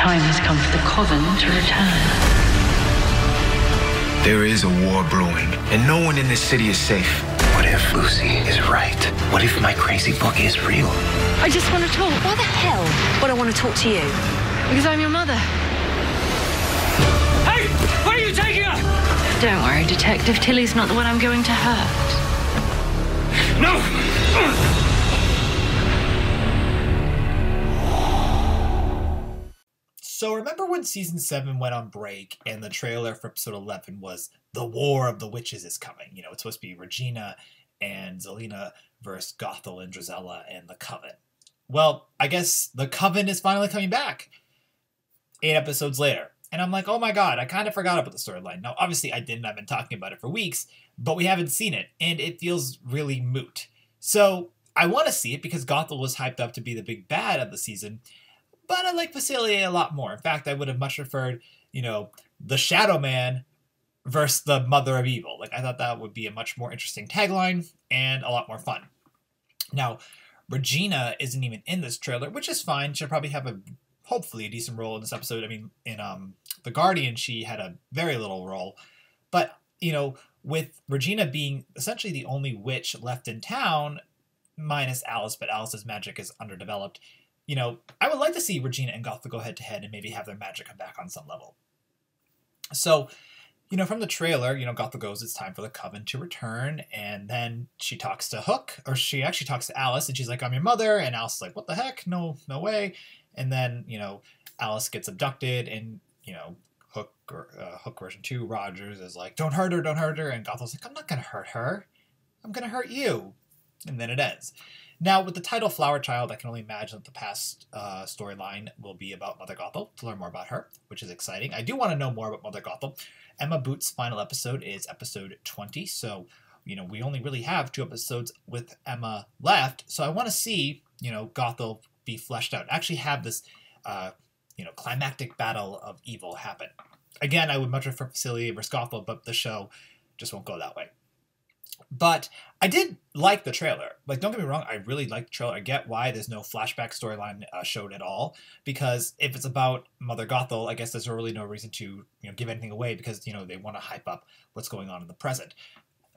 time has come for the Coven to return. There is a war brewing, and no one in this city is safe. What if Lucy is right? What if my crazy book is real? I just want to talk. Why the hell would I want to talk to you? Because I'm your mother. Hey! Where are you taking her? Don't worry, Detective. Tilly's not the one I'm going to hurt. No! So remember when season 7 went on break and the trailer for episode 11 was The War of the Witches is coming? You know, it's supposed to be Regina and Zelena versus Gothel and Drizella and the Coven. Well, I guess the Coven is finally coming back 8 episodes later. And I'm like, oh my god, I kind of forgot about the storyline. Now, obviously I didn't. I've been talking about it for weeks, but we haven't seen it, and it feels really moot. So I want to see it because Gothel was hyped up to be the big bad of the season, but I like Facilier a lot more. In fact, I would have much preferred, you know, the Shadow Man versus the Mother of Evil. Like, I thought that would be a much more interesting tagline and a lot more fun. Now, Regina isn't even in this trailer, which is fine. She'll probably have hopefully a decent role in this episode. I mean, in The Guardian, she had a very little role. But, you know, with Regina being essentially the only witch left in town, minus Alice, but Alice's magic is underdeveloped, you know, I would like to see Regina and Gothel go head-to-head and maybe have their magic come back on some level. So, you know, from the trailer, you know, Gothel goes, it's time for the Coven to return, and then she talks to Hook, or she actually talks to Alice, and she's like, I'm your mother, and Alice is like, what the heck? No way. And then, you know, Alice gets abducted, and, you know, Hook version 2, Rogers is like, don't hurt her, and Gothel's like, I'm not gonna hurt her. I'm gonna hurt you. And then it ends. Now, with the title Flower Child, I can only imagine that the past storyline will be about Mother Gothel, to learn more about her, which is exciting. I do want to know more about Mother Gothel. Emma Boot's final episode is episode 20, so, you know, we only really have 2 episodes with Emma left, so I want to see, you know, Gothel be fleshed out, actually have this, you know, climactic battle of evil happen. Again, I would much prefer Facilier versus Gothel, but the show just won't go that way. But I did like the trailer. Like, don't get me wrong, I really liked the trailer. I get why there's no flashback storyline showed at all, because if it's about Mother Gothel, I guess there's really no reason to, you know, give anything away, because, you know, they want to hype up what's going on in the present.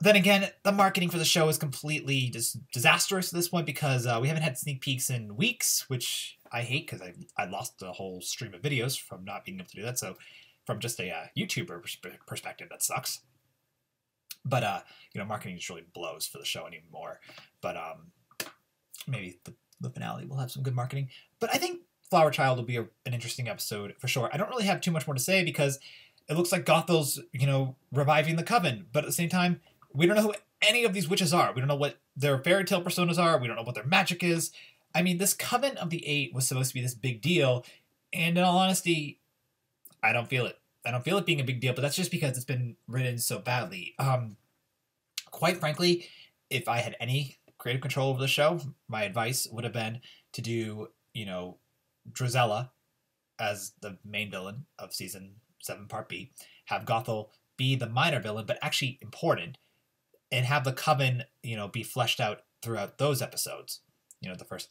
Then again, the marketing for the show is completely disastrous at this point, because we haven't had sneak peeks in weeks, which I hate, because I lost the whole stream of videos from not being able to do that. So from just a YouTuber perspective, that sucks. But, you know, marketing just really blows for the show anymore. But maybe the finale will have some good marketing. But I think Flower Child will be an interesting episode for sure. I don't really have too much more to say because it looks like Gothel's, you know, reviving the Coven. But at the same time, we don't know who any of these witches are. We don't know what their fairy tale personas are. We don't know what their magic is. I mean, this Coven of the Eight was supposed to be this big deal. And in all honesty, I don't feel it. I don't feel it being a big deal, but that's just because it's been written so badly. Quite frankly, if I had any creative control over the show, my advice would have been to do, you know, Drizella as the main villain of season 7 part B, have Gothel be the minor villain, but actually important, and have the Coven, you know, be fleshed out throughout those episodes, you know, the first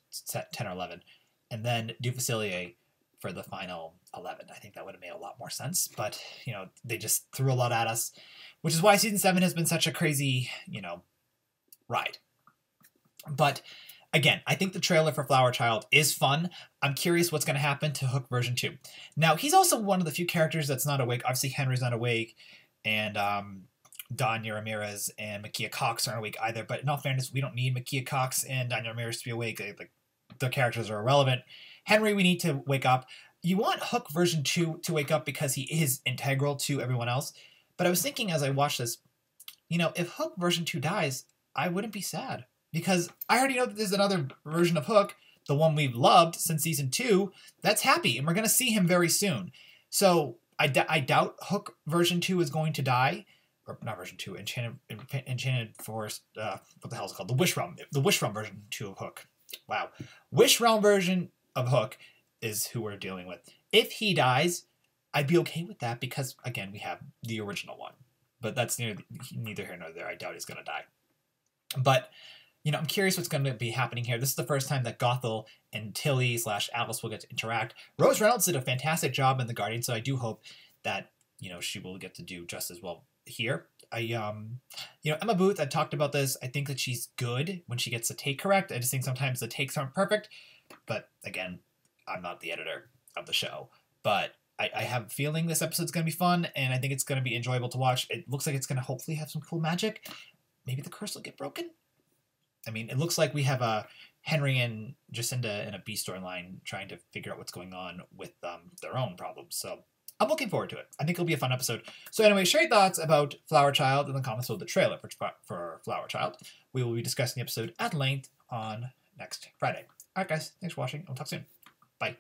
10 or 11, and then do Facilier for the final 11. I think that would have made a lot more sense, but, you know, they just threw a lot at us, which is why season 7 has been such a crazy, you know, ride. But again, I think the trailer for Flower Child is fun. I'm curious what's going to happen to Hook version 2. Now, he's also one of the few characters that's not awake. Obviously, Henry's not awake, and Danya Ramirez and Makia Cox aren't awake either. But in all fairness, we don't need Makia Cox and Danya Ramirez to be awake. Like, the characters are irrelevant. Henry, we need to wake up. You want Hook version 2 to wake up because he is integral to everyone else. But I was thinking as I watched this, you know, if Hook version 2 dies, I wouldn't be sad. Because I already know that there's another version of Hook, the one we've loved since season 2, that's happy. And we're going to see him very soon. So I doubt Hook version 2 is going to die. Or not version 2, Enchanted Forest, what the hell is it called? The Wish Realm. The Wish Realm version 2 of Hook. Wow. Wish Realm version of Hook is who we're dealing with. If he dies, I'd be okay with that because, again, we have the original one. But that's neither here nor there. I doubt he's going to die. But you know, I'm curious what's going to be happening here. This is the first time that Gothel and Tilly / Alice will get to interact. Rose Reynolds did a fantastic job in The Guardian, so I do hope that, you know, she will get to do just as well here. You know, Emma Booth, I talked about this. I think that she's good when she gets the take correct. I just think sometimes the takes aren't perfect. But again, I'm not the editor of the show. But I have a feeling this episode's going to be fun, and I think it's going to be enjoyable to watch. It looks like it's going to hopefully have some cool magic. Maybe the curse will get broken. I mean, it looks like we have Henry and Jacinda in a B storyline trying to figure out what's going on with their own problems. So I'm looking forward to it. I think it'll be a fun episode. So anyway, share your thoughts about Flower Child in the comments below the trailer for Flower Child. We will be discussing the episode at length on next Friday. All right, guys. Thanks for watching. We'll talk soon. Bye.